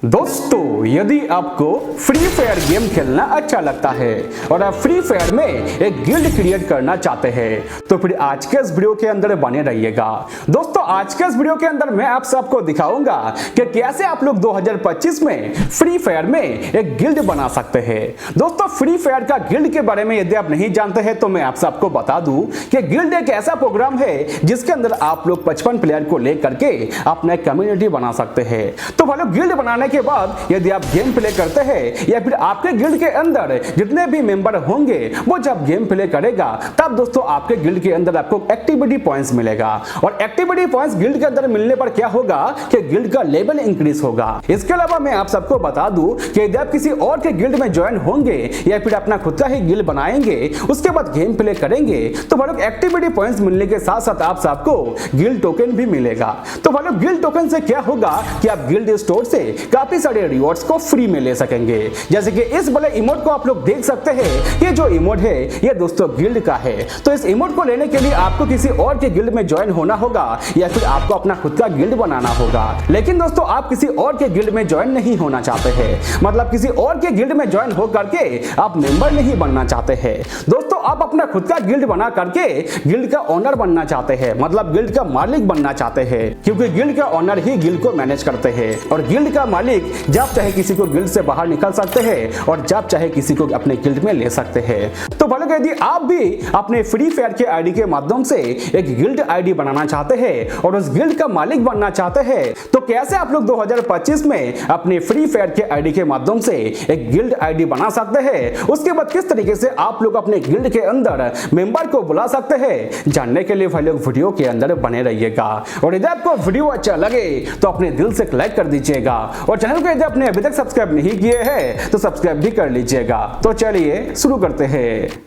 दोस्तों, यदि आपको फ्री फायर गेम खेलना अच्छा लगता है और आप फ्री फायर में एक गिल्ड क्रिएट करना चाहते हैं तो फिर आज के इस वीडियो के अंदर बने रहिएगा। दोस्तों, आज के इस वीडियो के अंदर मैं आप सबको दिखाऊंगा कि कैसे आप लोग 2025 में फ्री फायर में एक गिल्ड बना सकते हैं। दोस्तों, फ्री फायर का गिल्ड के बारे में यदि आप नहीं जानते हैं तो मैं आप सबको बता दूं कि गिल्ड एक ऐसा प्रोग्राम है जिसके अंदर आप लोग 55 प्लेयर को लेकर के अपना कम्युनिटी बना सकते हैं। तो भाई लोग, गिल्ड बनाने के बाद यदि आप गेम प्ले करते हैं या फिर आपके गिल्ड के अंदर जितने भी मेंबर होंगे वो जब गेम प्ले करेगा तब दोस्तों आपके गिल्ड के अंदर आपको एक्टिविटी पॉइंट्स मिलेगा और एक्टिविटी पॉइंट्स गिल्ड के अंदर मिलने पर क्या होगा कि गिल्ड का लेवल इंक्रीज होगा। इसके अलावा मैं आप सबको बता दूं कि यदि आप किसी और के गिल्ड में ज्वाइन होंगे या फिर अपना खुद का ही गिल्ड बनाएंगे उसके बाद गेम प्ले करेंगे तो भाई लोग एक्टिविटी पॉइंट्स मिलने के साथ साथ आप सबको गिल्ड टोकन भी मिलेगा। तो भाई लोग, गिल्ड टोकन से क्या होगा कि आप गिल्ड स्टोर से काफी सारे रिवॉर्ड्स को फ्री में ले सकेंगे। जैसे कि इस वाले इमोट को आप लोग देख सकते हैं, ये जो इमोट है ये दोस्तों गिल्ड का है। तो इस इमोट को लेने के लिए आपको किसी और के गिल्ड में ज्वाइन होना होगा या फिर आपको अपना खुद का गिल्ड बनाना होगा। लेकिन दोस्तों, आप किसी और के गिल्ड में ज्वाइन नहीं होना चाहते हैं, मतलब किसी और के गिल्ड में ज्वाइन हो करके आप मेंबर नहीं बनना चाहते हैं। दोस्तों, आप अपना खुद का गिल्ड बना करके गिल्ड का ओनर बनना चाहते हैं, मतलब गिल्ड का मालिक बनना चाहते हैं, क्योंकि गिल्ड का ओनर ही गिल्ड को मैनेज करते हैं और गिल्ड का मालिक जब चाहे किसी को गिल्ड से बाहर निकल सकते हैं और जब चाहे किसी को अपने गिल्ड में ले सकते हैं। तो भले यदि आप भी अपने फ्री फायर के आईडी के माध्यम से एक गिल्ड आईडी बनाना चाहते हैं और उस गिल्ड का मालिक बनना चाहते हैं तो कैसे आप लोग 2025 में अपने फ्री फायर के आईडी के माध्यम से एक गिल्ड आईडी बना सकते हैं, उसके बाद किस तरीके से आप लोग अपने गिल्ड के अंदर मेंबर को बुला सकते हैं, जानने के लिए भाई लोग वीडियो के अंदर बने रहिएगा। और यदि आपको वीडियो अच्छा लगे तो अपने दिल से लाइक कर दीजिएगा और चैनल को यदि आपने अभी तक सब्सक्राइब नहीं किए हैं तो सब्सक्राइब भी कर लीजिएगा। तो चलिए शुरू करते हैं।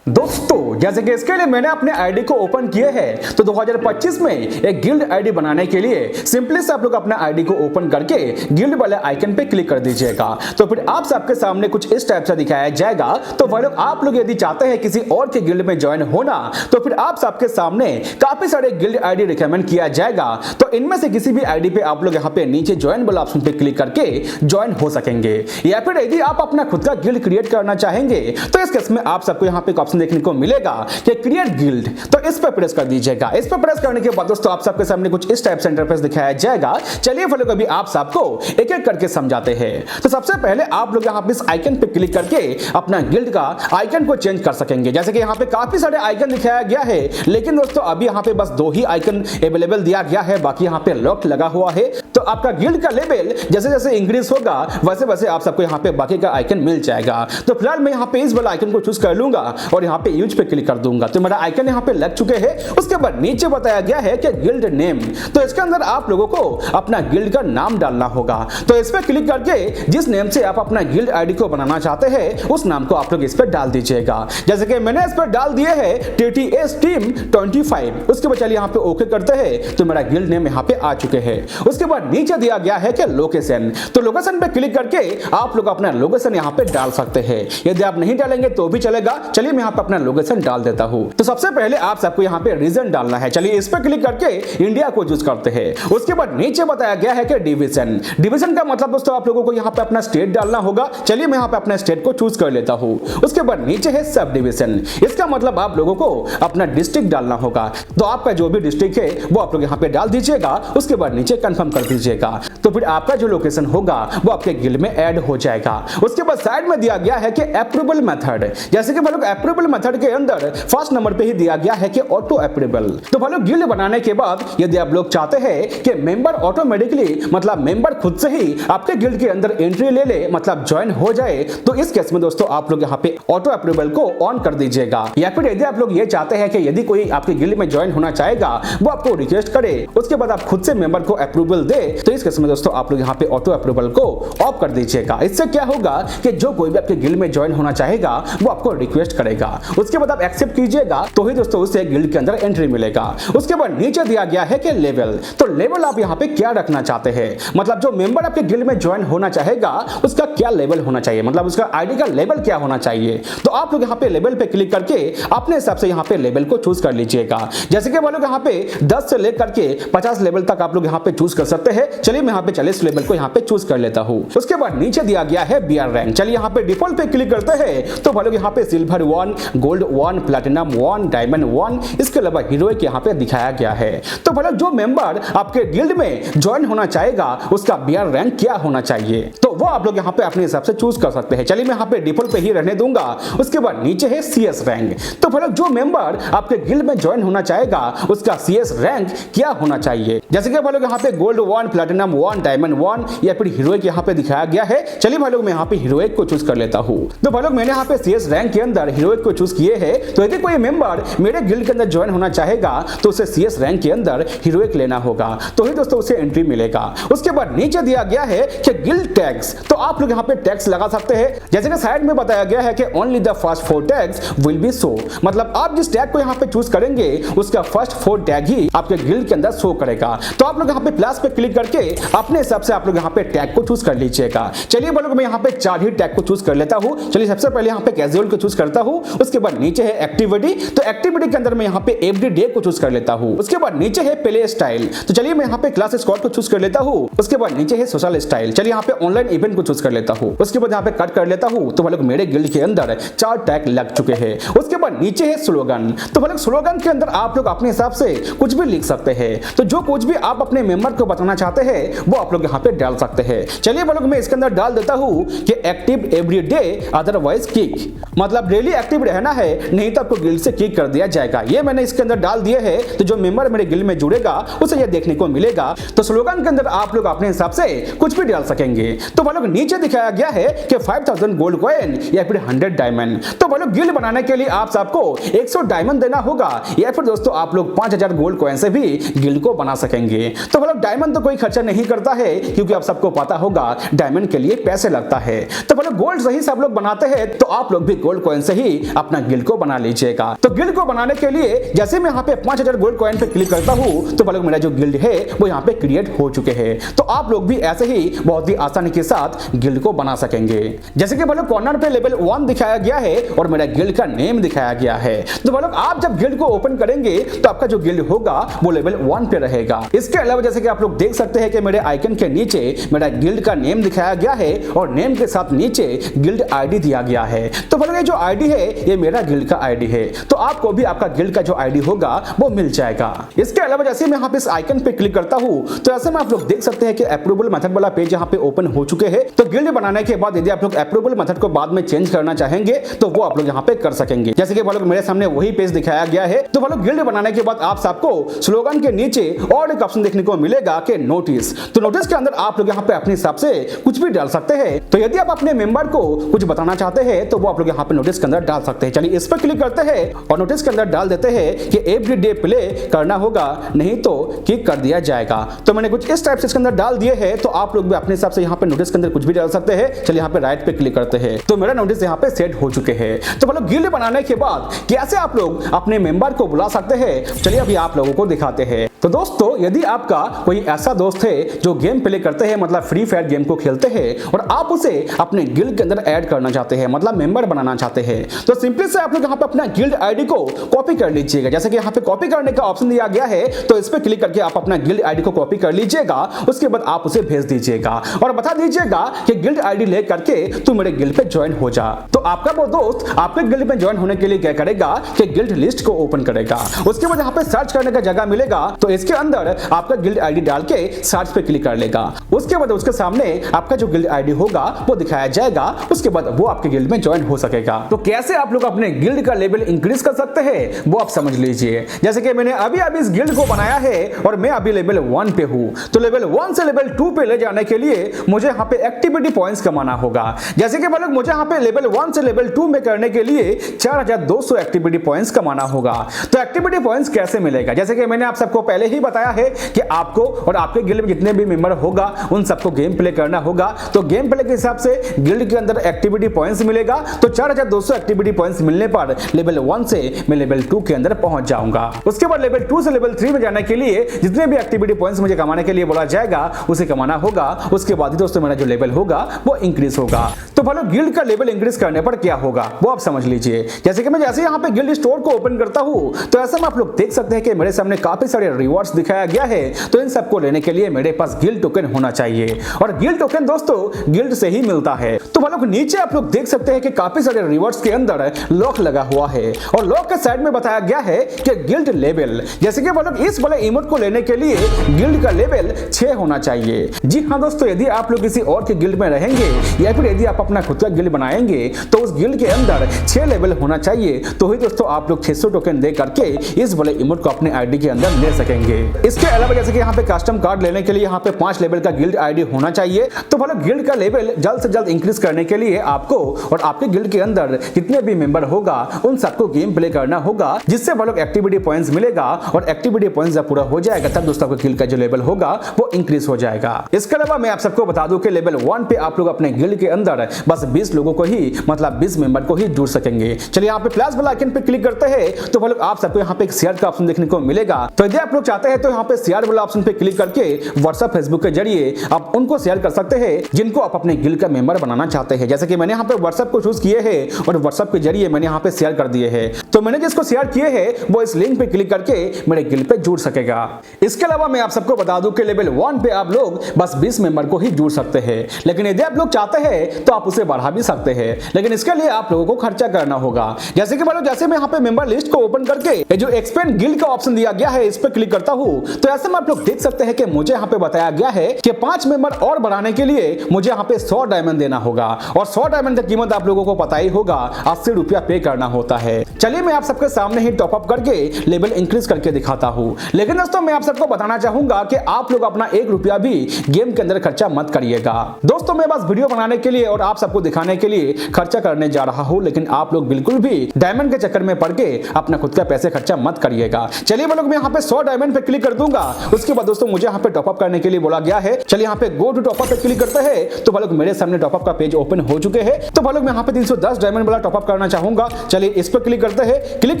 दोस्तों, जैसे कि इसके लिए मैंने अपने आईडी को ओपन किए हैं तो 2025 में एक गिल्ड आईडी बनाने के लिए सिंपली से आप लोग अपना आईडी को ओपन करके गिल्ड वाले आइकन पे क्लिक कर दीजिएगा। तो फिर आप सबके सामने कुछ इस टाइप से दिखाया जाएगा। तो भाई लोग, आप लोग यदि चाहते हैं किसी और के गिल्ड में ज्वाइन होना तो फिर आप सबके सामने काफी सारे गिल्ड आईडी रिकमेंड किया जाएगा। तो इनमें से किसी भी आईडी पे आप लोग यहाँ पे नीचे ज्वाइन वाला ऑप्शन पे क्लिक करके ज्वाइन हो सकेंगे। या फिर यदि आप अपना खुद का गिल्ड क्रिएट करना चाहेंगे तो इस केस में आप सबको यहाँ पे देखने को मिलेगा कि क्रिएट गिल्ड, तो इस पर प्रेस कर दीजिएगा। इस पर प्रेस करने के बाद दोस्तों आप सबके सामने कुछ इस टाइप से इंटरफेस दिखाया जाएगा। चलिए फिर अभी आप सबको एक एक करके समझाते हैं। तो सबसे पहले आप लोग यहाँ पे इस आइकन पे क्लिक करके अपना गिल्ड का आइकन को चेंज कर सकेंगे। जैसे कि यहाँ पे काफी सारे आइकन दिखाया गया है, लेकिन दोस्तों अभी यहाँ पे बस 2 ही आइकन अवेलेबल दिया गया है, बाकी यहाँ पे लॉक लगा हुआ है। तो आपका गिल्ड का लेवल जैसे जैसे इंक्रीज होगा वैसे वैसे आप सबको यहाँ पे बाकी का आइकन मिल जाएगा। तो फिलहाल मैं यहाँ पे इस वाला आइकन को चूज कर लूंगा और यहाँ पे यूज पे क्लिक कर दूंगा। तो मेरा आइकन यहाँ पे लग चुके हैं। उसके बाद नीचे बताया गया है कि गिल्ड नेम, तो इसके अंदर आप लोगों को अपना गिल्ड का नाम डालना होगा। तो इस पे क्लिक करके जिस नेम से आप अपना गिल्ड आईडी को बनाना चाहते हैं उस नाम को आप लोग इस पे डाल दीजिएगा। जैसे कि मैंने इस पे डाल दिए हैं TTS टीम 25। उसके बाद चलिए यहाँ पे ओके करते हैं। तो मेरा गिल्ड नेम यहाँ पे आ चुके हैं। उसके बाद नीचे दिया गया है कि लोकेशन, तो लोकेशन पे क्लिक करके आप लोग अपना लोकेशन यहाँ पे डाल सकते हैं। यदि आप नहीं डालेंगे तो भी चलेगा। चलिए मैं यहाँ पे अपना लोकेशन डाल देता हूं। तो सबसे पहले आप सबको यहाँ पे रीजन डालना है। चलिए इस पे क्लिक करके इंडिया को चूज करते हैं। उसके बाद नीचे बताया गया है कि डिवीजन, डिवीजन का मतलब दोस्तों आप लोगों को यहाँ पे अपना स्टेट डालना होगा। चलिए मैं यहाँ पे अपना स्टेट को चूज कर लेता हूँ। उसके बाद नीचे है सब डिवीजन, इसका मतलब आप लोगों को अपना डिस्ट्रिक्ट डालना होगा। तो आपका जो भी डिस्ट्रिक्ट है वो आप लोग यहाँ पे डाल दीजिएगा। उसके बाद नीचे कंफर्म कर दीजिएगा। तो फिर आपका जो लोकेशन होगा वो आपके गिल्ड में ऐड हो जाएगा। उसके बाद साइड में दिया गया है कि अप्रूवल मेथड, जैसे कि लोग अप्रूवल मेथड के अंदर फर्स्ट नंबर पे ही दिया गया है कि ऑटो अप्रूवल। तो भाई लोग, गिल्ड बनाने के बाद यदि आप लोग चाहते हैं कि मेंबर ऑटोमेटिकली, मतलब मेंबर खुद से ही आपके गिल्ड के अंदर एंट्री ले ले, मतलब ज्वाइन हो जाए, तो इस केस में दोस्तों आप लोग यहाँ पे ऑटो अप्रूवल को ऑन कर दीजिएगा। या फिर यदि आप लोग ये चाहते हैं कि यदि कोई आपके गिल्ड में ज्वाइन होना चाहेगा वो आपको रिक्वेस्ट करे, उसके बाद आप खुद से मेंबर को अप्रूवल दे, तो इस केस में दोस्तों आप लोग यहाँ पे ऑटो अप्रूवल को ऑफ कर दीजिएगा। इससे क्या होगा कि जो कोई भी आपके गिल्ड में ज्वाइन होना चाहेगा वो आपको रिक्वेस्ट करेगा, उसके बाद आप एक्सेप्ट कीजिएगा तो ही दोस्तों उसे गिल्ड के अंदर एंट्री मिलेगा। उसके बाद नीचे दिया गया है कि लेवल, तो लेवल आप यहाँ पे क्या रखना चाहते हैं, मतलब जो मेंबर आपके गिल्ड में ज्वाइन होना चाहेगा उसका क्या लेवल होना चाहिए, मतलब उसका आईडी का लेवल क्या होना चाहिए। तो आप लोग यहाँ पे लेवल पे क्लिक करके अपने हिसाब से यहाँ पे लेवल को चूज कर लीजिएगा। जैसे कि वो लोग यहाँ पे 10 से लेकर के 50 लेवल तक आप लोग यहाँ पे चूज कर सकते सकते हैं। चलिए मैं यहाँ पे 40 लेवल को यहाँ पे चूज कर लेता हूँ। उसके बाद नीचे दिया गया है बीआर रैंक। चलिए यहाँ पे डिफॉल्ट पे क्लिक करते हैं तो भाई लोग यहाँ पे सिल्वर 1, गोल्ड 1, प्लैटिनम 1, डायमंड 1, इसके अलावा हीरोइक यहाँ पे दिखाया गया है। तो भाई लोग जो मेंबर आपके गिल्ड में ज्वाइन होना चाहेगा उसका बीआर रैंक क्या होना चाहिए, तो वो आप लोग यहाँ पे अपने हिसाब से चूज कर सकते हैं। चलिए मैं यहाँ पे डिफॉल्ट पे ही रहने दूंगा। उसके बाद नीचे है सीएस रैंक। तो भाई लोग जो मेंबर आपके गिल्ड में ज्वाइन होना चाहेगा उसका सीएस रैंक क्या होना चाहिए, जैसे कि भाई लोग यहाँ पे गोल्ड 1, प्लैटिनम 1, डायमंड 1 या फिर हीरोइक यहाँ पे दिखाया गया है। चलिए भाई लोग मैं यहाँ पे हीरोइक को चूज कर लेता हूँ। तो भाई लोग मैंने यहाँ पे सीएस रैंक के अंदर हीरोइक को चूज किए हैं। तो यदि कोई मेंबर मेरे गिल्ड के अंदर ज्वाइन होना चाहेगा तो उसे सीएस रैंक के अंदर हीरोइक लेना होगा, तो ही दोस्तों उसे एंट्री मिलेगा। उसके बाद नीचे दिया गया है कि गिल्ड टैग्स, तो आप लोग यहाँ पे टैग्स लगा सकते हैं। जैसे कि साइड में बताया गया है कि only the first 4 tags will be show, मतलब आप जिस टैग को यहाँ पे चूज करेंगे उसका फर्स्ट 4 टैग ही आपके गिल्ड के अंदर शो करेगा। तो आप लोग यहाँ पे प्लस पे क्लिक करके अपने हिसाब से आप लोग यहाँ पे टैग को चूज कर लीजिएगा। चलिए बोलो मैं यहाँ पे 4 ही टैग को चूज कर लेता हूँ। चलिए सबसे पहले यहाँ पे कैजुअल को चूज करता हूँ। उसके बाद नीचे है एक्टिविटी, तो एक्टिविटी के अंदर मैं यहाँ पे एवरीडे को चूज कर लेता हूँ। उसके बाद नीचे है प्ले स्टाइल, तो चलिए मैं यहाँ पे क्लास स्क्वाड को चूज कर लेता हूँ। उसके बाद नीचे है सोशल स्टाइल, चलिए यहाँ पे ऑनलाइन इवेंट को चूज कर लेता हूँ। उसके बाद यहाँ पे कट कर लेता हूँ। तो भाई लोग मेरे गिल्ड के अंदर 4 टैग लग चुके हैं। उसके बाद नीचे है स्लोगन, तो भाई लोग स्लोगन के अंदर आप लोग अपने हिसाब से कुछ भी लिख सकते हैं। तो जो कुछ भी आप अपने मेंबर को बताना चाहते हैं वो आप लोग यहाँ पे डाल सकते हैं। चलिए भाई लोग मैं इसके अंदर डाल देता हूँ कि active every day otherwise kick, मतलब डेली एक्टिव रहना है नहीं तो आपको गिल्ड से किक कर दिया जाएगा। ये मैंने इसके अंदर डाल दिए है, तो जो मेंबर मेरे गिल्ड में जुड़ेगा उसे ये देखने को मिलेगा। तो स्लोगन के अंदर आप लोग अपने हिसाब से कुछ भी डाल सकेंगे। तो भाई लोग नीचे दिखाया गया है कि 5000 गोल्ड कॉइन या फिर 100 डायमंड। तो भाई लोग गिल्ड बनाने के लिए आप सबको 100 डायमंड देना होगा या फिर दोस्तों आप लोग 5000 गोल्ड कॉइन से भी गिल्ड को बना सकेंगे। तो भाई लोग डायमंड तो कोई खर्चा नहीं करता है क्योंकि आप सबको पता होगा डायमंड के लिए पैसे लगता है। तो भाई लोग गोल्ड सही सब लोग बनाते हैं तो आप लोग भी गोल्ड कॉइन से ही अपना गिल्ड को बना लीजिएगा। तो गिल्ड को बनाने के लिए जैसे मैं यहाँ पे 5000 गोल्ड कॉइन पे क्लिक करता हूँ तो भाई लोग मेरा जो गिल्ड है वो यहाँ पे क्रिएट हो चुके हैं। तो आप लोग भी ऐसे ही बहुत ही आसानी के साथ गिल्ड को बना सकेंगे। जैसे कि भाई लोग कॉर्नर पे लेवल 1 दिखाया गया है और मेरा गिल्ड का नेम दिखाया गया है। तो भाई लोग आप जब गिल्ड को ओपन करेंगे तो आपका जो गिल्ड होगा वो लेवल 1 पे रहेगा। इसके अलावा जैसे कि आप लोग देख सकते हैं कि मेरे आइकन के नीचे मेरा गिल्ड का नेम दिखाया गया है और नेम के साथ नीचे गिल्ड आईडी दिया गया है। तो भाई लोग ये जो आईडी है ये मेरा गिल्ड का आईडी है, तो आपको भी आपका गिल्ड का जो आईडी होगा वो मिल जाएगा। इसके अलावा जैसे मैं यहाँ पे इस आइकन पे क्लिक करता हूँ तो ऐसे में आप लोग देख सकते हैं कि अप्रूवल मेथड वाला पेज यहाँ पे ओपन हो चुके हैं। तो गिल्ड बनाने के बाद यदि आप लोग अप्रूवल मेथड को बाद में चेंज करना चाहेंगे तो वो आप लोग यहाँ पे कर सकेंगे। जैसे कि भाई लोग मेरे सामने वही पेज दिखाया गया है। तो भाई लोग गिल्ड बनाने के बाद आप सबको स्लोगन के नीचे और एक ऑप्शन देखने को मिलेगा कि नोटिस। तो नोटिस के अंदर आप लोग यहाँ पे अपने हिसाब से कुछ भी डाल सकते हैं। तो यदि आप अपने मेंबर को कुछ बताना चाहते हैं तो वो आप लोग यहाँ पे नोटिस के अंदर डाल सकते हैं। चलिए इस पर क्लिक करते हैं और नोटिस के अंदर डाल देते हैं कि एवरीडे प्ले करना होगा नहीं तो किक कर दिया जाएगा। तो मैंने कुछ इस टाइप से इसके अंदर डाल दिए हैं। तो आप लोग भी अपने हिसाब से यहाँ पे नोटिस के अंदर कुछ भी डाल सकते हैं। चलिए यहाँ पे राइट पे क्लिक करते हैं तो मेरा नोटिस यहाँ पे सेट हो चुके हैं। तो मतलब गिल्ड बनाने के बाद कैसे आप लोग अपने मेंबर को बुला सकते हैं, चलिए अभी आप लोगों को दिखाते हैं। तो दोस्तों यदि आपका कोई ऐसा दोस्त है जो गेम प्ले करते हैं, मतलब फ्री फायर गेम को खेलते हैं और आप उसे अपने गिल्ड के अंदर ऐड करना चाहते हैं, मतलब मेंबर बनाना चाहते हैं, तो सिंपली से आप लोग यहाँ पे अपना गिल्ड आईडी को कॉपी कर लीजिएगा। जैसे कि यहाँ पे कॉपी करने का ऑप्शन दिया गया है तो इस पे क्लिक करके आप अपना गिल्ड आईडी को कॉपी कर लीजिएगा। उसके बाद आप उसे भेज दीजिएगा और बता दीजिएगा कि गिल्ड आईडी ले करके तू मेरे गिल्ड पे ज्वाइन हो जा। तो आपका वो दोस्त आपके गिल्ड में ज्वाइन होने के लिए क्या करेगा कि गिल्ड लिस्ट को ओपन करेगा। उसके बाद यहाँ पे सर्च करने का जगह मिलेगा तो इसके अंदर आपका गिल्ड आईडी डाल के सर्च पे क्लिक कर लेगा। उसके बाद उसके सामने आपका जो गिल्ड आईडी होगा वो दिखाया जाएगा। उसके बाद वो आपके गिल्ड में ज्वाइन हो सकेगा। तो कैसे आप लोग अपने गिल्ड का लेवल इंक्रीज कर सकते हैं वो आप समझ लीजिए। जैसे कि मैंने अभी इस गिल्ड को बनाया है और मैं अभी लेवल 1 पे हूँ। तो लेवल 1 से लेवल 2 पे ले जाने के लिए मुझे यहाँ पे एक्टिविटी पॉइंट्स कमाना होगा। जैसे कि मतलब मुझे यहाँ पे लेवल 1 से लेवल 2 में करने के लिए 4200 एक्टिविटी पॉइंट्स कमाना होगा। तो एक्टिविटी पॉइंट्स कैसे मिलेगा, जैसे कि मैंने आप सबको पहले ही बताया है कि आपको और आपके गिल्ड में जितने भी मेंबर होगा उन सबको गेम प्ले करना होगा। तो गेम प्ले के हिसाब से गिल्ड के अंदर एक्टिविटी पॉइंट्स मिलेगा। तो 4200 एक्टिविटी पॉइंट्स मिलने पर लेवल 1 से मैं लेवल 2 के अंदर पहुंच जाऊंगा। उसके बाद लेवल 2 से लेवल 3 में जाने के लिए जितने भी एक्टिविटी पॉइंट्स मुझे कमाने के लिए बोला जाएगा उसे कमाना होगा। उसके बाद ही दोस्तों मेरा जो लेवल होगा वो इंक्रीज होगा। तो भाई गिल्ड का लेवल इंक्रीज करने पर क्या होगा वो आप समझ लीजिए। जैसे कि मैं जैसे यहाँ पे गिल्ड स्टोर को ओपन करता हूँ तो ऐसे में आप लोग देख सकते हैं कि मेरे सामने काफी सारे रिवॉर्ड्स दिखाया गया है, तो इन सबको लेने के लिए मेरे पास गिल्ड टोकन होना चाहिए और गिल्ड टोकन दोस्तों गिल्ड से ही मिलता है। तो भाई लोग नीचे आप लोग देख सकते हैं कि काफी सारे रिवॉर्ड्स के अंदर लॉक लगा हुआ है और लॉक के साइड में बताया गया है कि गिल्ड लेवल, जैसे कि भाई लोग इस वाले इमोट को लेने के लिए गिल्ड का लेवल 6 होना चाहिए। जी हाँ दोस्तों, यदि आप लोग किसी और के गिल्ड में रहेंगे या फिर यदि आप अपना खुद का गिल्ड बनाएंगे तो उस गिल्ड के अंदर 6 लेवल होना चाहिए, तो ही दोस्तों आप लोग 600 टोकन दे करके इस वाले इमोट को अपने आईडी के अंदर ले सकेंगे। इसके अलावा जैसे कि यहाँ पे कस्टम कार्ड लेने के लिए यहाँ पे 5 लेवल का गिल्ड आईडी होना चाहिए। तो भाई लोग गिल्ड का लेवल जल्द से जल्द इंक्रीज करने के लिए आपको और आपके गिल्ड के अंदर जितने भी मेंबर होगा उन सबको गेम प्ले करना होगा, जिससे भाई लोग एक्टिविटी पॉइंट्स मिलेगा और एक्टिविटी पॉइंट्स जब पूरा हो जाएगा तब दोस्तों आपके गिल्ड का जो लेवल होगा वो इंक्रीज हो जाएगा। इसके अलावा मैं आप सबको बता दूं कि लेवल 1 पे आप लोग अपने गिल्ड के अंदर बस 20 लोगों को ही मतलब 20 मेंबर को ही जुड़ सकेंगे। चलिए यहाँ पे प्लस वाला आइकन पे क्लिक करते हैं तो भाई लोग आप सबको यहाँ पे एक शेयर का ऑप्शन देखने को मिलेगा। तो यदि आप लोग चाहते हैं तो यहाँ पे शेयर वाला ऑप्शन पे क्लिक करके व्हाट्सएप फेसबुक के जरिए आप उनको शेयर कर सकते हैं जिनको आप अपने गिल्ड का मेंबर बनाना चाहते हैं। जैसे कि मैंने यहाँ पे व्हाट्सएप को चूज किए हैं और व्हाट्सएप के जरिए मैंने यहाँ पे शेयर कर दिए हैं। तो मैंने जिसको शेयर किए हैं वो इस लिंक पे क्लिक करके मेरे गिल्ड पे जुड़ सकेगा। इसके अलावा मैं आप सबको बता दूं कि लेवल 1 पे आप लोग बस 20 मेंबर को ही जुड़ सकते हैं, लेकिन यदि आप लोग चाहते हैं तो आप उसे बढ़ा भी सकते हैं, लेकिन इसके लिए आप लोगों को खर्चा करना होगा। जैसे कि मान लो जैसे मैं यहाँ पे मेंबर लिस्ट को ओपन करके ये जो एक्सपेंड गिल्ड का ऑप्शन दिया गया है इस पे क्लिक करता हूँ तो ऐसे में आप लोग देख सकते हैं कि मुझे यहाँ पे बताया गया है कि 5 मेंबर और बढ़ाने के लिए मुझे यहाँ पे 100 डायमंड देना होगा और 100 डायमंड की कीमत आप लोगों को पता ही होगा 80 रुपया पे करना होता है। चलिए मैं आप सबके सामने ही टॉप अप करके लेवल इंक्रीज करके दिखाता हूँ, लेकिन दोस्तों मैं आप सबको बताना चाहूंगा कि आप लोग अपना 1 रुपया भी गेम के अंदर खर्चा मत करिएगा। दोस्तों मैं बस वीडियो बनाने के लिए और आप सबको दिखाने के लिए खर्चा करने जा रहा हूँ, लेकिन आप लोग बिल्कुल भी डायमंड के चक्कर में पड़ के अपना खुद का पैसे खर्चा मत करिएगा। चलिए मैं यहाँ पे 100 डायमंड पे क्लिक कर दूंगा। उसके बाद दोस्तों मुझे यहाँ पे टॉप अप करने के लिए बोला गया है। चलिए यहाँ पे गो टू टॉप अप पे क्लिक करते हैं तो भाई मेरे सामने टॉप अप का पेज ओपन हो चुके हैं। तो भाई मैं यहाँ पे 310 डायमंड वाला टॉप अप करना चाहूंगा। चलिए इस पर क्लिक करते हैं। क्लिक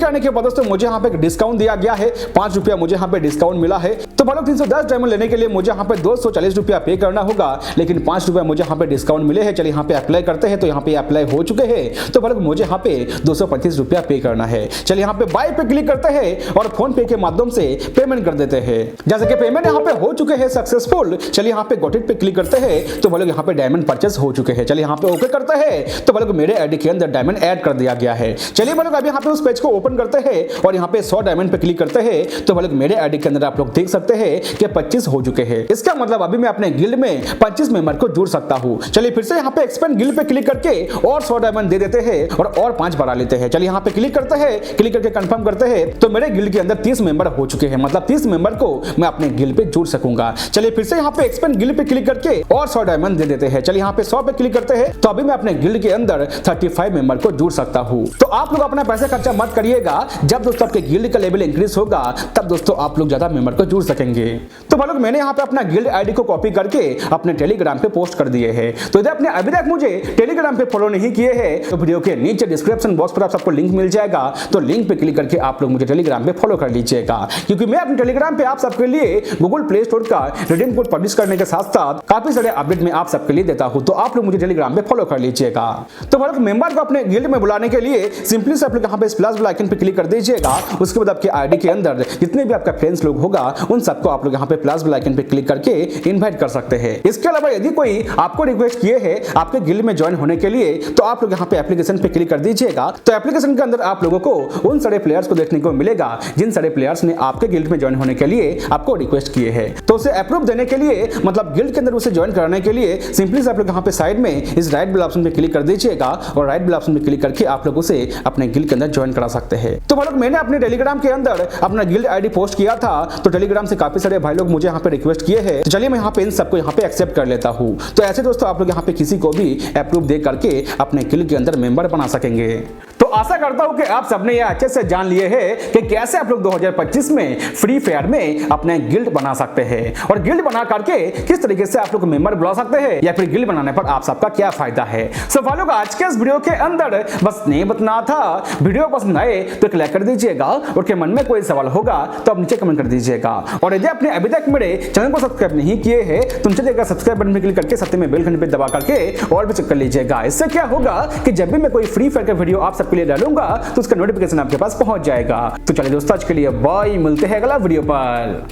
करने के बाद दोस्तों मुझे यहाँ पे डिस्काउंट दिया गया है, 5 रुपया मुझे यहाँ पे डिस्काउंट मिला है। तो भाई 310 डायमंड लेने के लिए मुझे यहाँ पे 240 रुपया पे करना होगा, लेकिन 5 रुपया मुझे यहाँ पे डिस्काउंट मिले हैं। चलिए यहाँ पे अप्लाई करते हैं तो यहाँ पे अप्लाई हो चुके हैं। तो भाई मुझे यहाँ पे 235 रुपया पे करना है। चलिए यहाँ पे बाय पे क्लिक करते हैं और फोन पे के माध्यम से पेमेंट कर देते हैं। जैसे कि पेमेंट यहाँ पे हो चुके हैं सक्सेसफुल। चलिए यहाँ पे गॉट इट पे क्लिक करते हैं तो भाई यहाँ पे डायमंड परचेस हो चुके हैं। चलिए यहाँ पे ओके करते हैं तो भाई मेरे आईडी के अंदर डायमंड ऐड कर दिया गया है। चलिए भाई अभी यहाँ पे उस पेज को ओपन करते हैं और यहाँ पे 100 डायमंड पे क्लिक करते हैं तो भाई मेरे आईडी के अंदर आप लोग देख सकते हैं कि 25 हो चुके हैं। इसका मतलब अभी मैं अपने गिल्ड में 25 मेंबर को जुड़ सकता हूँ। चलिए फिर से यहाँ पे एक्सपेंड गिल्ड पे क्लिक करके और 100 डायमंड दे देते हैं और 5 बढ़ा लेते हैं। चलिए यहाँ पे क्लिक करते हैं, क्लिक करके कंफर्म करते हैं तो मेरे गिल्ड के अंदर 30 मेंबर हो चुके हैं, मतलब 30 मेंबर को मैं अपने गिल्ड पे जुड़ सकूंगा। चलिए फिर से यहाँ पे एक्सपेंड गिल्ड पे क्लिक करके और 100 डायमंड दे देते हैं। चलिए यहाँ पे 100 पे क्लिक करते हैं तो अभी मैं अपने गिल्ड के अंदर 35 मेंबर को जुड़ सकता हूँ। तो आप लोग अपना पैसे खर्चा मत करिएगा, जब दोस्तों आपके गिल्ड का लेवल इंक्रीज होगा तब दोस्तों आप लोग ज्यादा मेंबर को जुड़ सकेंगे। तो भाई लोग मैंने यहाँ पे अपना गिल्ड आईडी को कॉपी करके अपने टेलीग्राम पे पोस्ट कर दिए हैं। तो यदि आपने अभी तक मुझे टेलीग्राम पे फॉलो नहीं किए हैं तो वीडियो के नीचे डिस्क्रिप्शन बॉक्स पर आप सबको लिंक मिल जाएगा, तो लिंक पे क्लिक करके आप लोग मुझे टेलीग्राम पे फॉलो कर लीजिएगा, क्योंकि मैं अपने टेलीग्राम पे आप सबके लिए गूगल प्ले स्टोर का रिडीम कोड पब्लिश करने के साथ साथ काफी सारे अपडेट मैं आप सबके लिए देता हूं। तो आप लोग मुझे टेलीग्राम पे फॉलो कर लीजिएगा। तो भाई मेंबर को अपने गिल्ड में बुलाने के लिए सिंपली से आप लोग यहाँ पे प्लस वाला आइकन पे क्लिक कर दीजिएगा। उसके बाद आपके आईडी के अंदर जितने भी आपका फ्रेंड्स लोग होगा उन सबको आप लोग यहाँ पे प्लस वाला आइकन पे क्लिक करके इनवाइट कर सकते हैं। इसके अलावा यदि कोई आपको रिक्वेस्ट किए है आपके गिल्ड में ज्वाइन होने के लिए तो आप लोग यहाँ पे एप्लीकेशन पे क्लिक कर दीजिएगा। तो एप्लीकेशन के अंदर आप लोगों को उन सारे प्लेयर्स को देखने को मिलेगा जिन सारे प्लेयर्स ने आपके गिल्ड में ज्वाइन होने के लिए आपको रिक्वेस्ट किए हैं। तो उसे अप्रूव देने के लिए मतलब गिल्ड के अंदर उसे ज्वाइन कराने के लिए सिंपली से आप लोग यहाँ पे साइड में इस राइट वाले ऑप्शन पे क्लिक कर दीजिएगा और राइट वाले ऑप्शन पे क्लिक करके आप लोग उसे अपने गिल्ड के अंदर ज्वाइन करा सकते हैं। तो भाई लोग मैंने अपने टेलीग्राम के अंदर अपना गिल्ड आईडी पोस्ट किया था, तो टेलीग्राम से काफी सारे भाई लोग मुझे यहाँ पे रिक्वेस्ट किए हैं। तो चलिए मैं यहाँ पे इन सबको यहाँ पे एक्सेप्ट कर लेता हूँ। तो ऐसे दोस्तों आप लोग यहाँ पे किसी को भी अप्रूव दे करके अपने गिल्ड के अंदर मेंबर बना सकेंगे। तो आशा करता हूं कि आप सबने ये अच्छे से जान लिए हैं कि कैसे आप लोग 2025 में फ्री फायर में अपने गिल्ड बना सकते हैं और गिल्ड बना करके किस तरीके से आप लोग मेंबर बुला सकते हैं या फिर गिल्ड बनाने पर आप सबका क्या फायदा है। सो भाई लोग आज के इस वीडियो के अंदर बस नहीं बताना था। वीडियो पसंद आए तो एक लाइक कर दीजिएगा और के मन में कोई सवाल होगा तो आप नीचे कमेंट कर दीजिएगा। और यदि आपने अभी तक मेरे चैनल को सब्सक्राइब नहीं किए हैं तो नीचे देखा सब्सक्राइब बटन पर क्लिक करके साथ में बेल घंटे पे दबा करके और भी चेक कर लीजिएगा। इससे क्या होगा कि जब भी मैं कोई फ्री फायर का वीडियो आप सबके लिए डालूंगा तो उसका नोटिफिकेशन आपके पास पहुंच जाएगा। तो चलिए दोस्तों आज के लिए बाय, मिलते हैं अगला अगला वीडियो पर।